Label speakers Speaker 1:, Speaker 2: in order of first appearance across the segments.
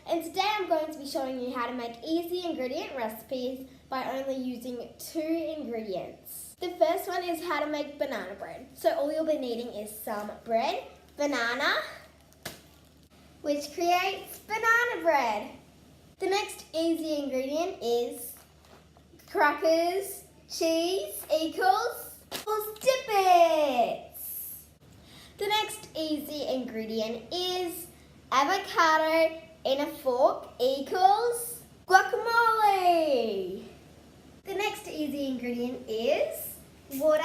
Speaker 1: and today I'm going to be showing you how to make easy ingredient recipes by only using 2 ingredients. The first one is how to make banana bread. So all you'll be needing is some bread, banana, which creates banana bread. The next easy ingredient is crackers, cheese equals Tippets. The next easy ingredient is avocado in a fork equals guacamole. The next easy ingredient is water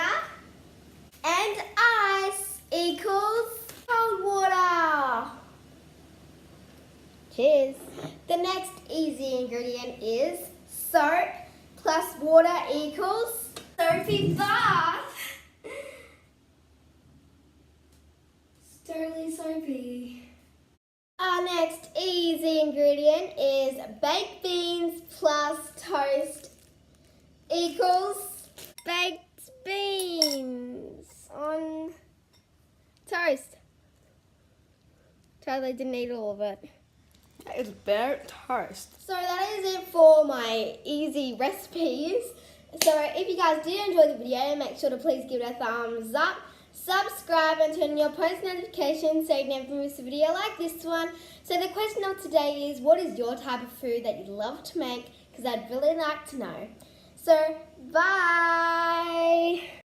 Speaker 1: and ice equals cold water. Cheers. The next easy ingredient is soap plus water equals soapy bath. Totally soapy. Our next easy ingredient is baked beans plus toast equals baked beans on toast. Totally didn't eat all of it.
Speaker 2: That is bare toast.
Speaker 1: So that is it for my easy recipes. So if you guys did enjoy the video, make sure to please give it a thumbs up, subscribe and turn on your post notifications so you never miss a video like this one. So the question of today is, what is your type of food that you love to make? Because I'd really like to know. So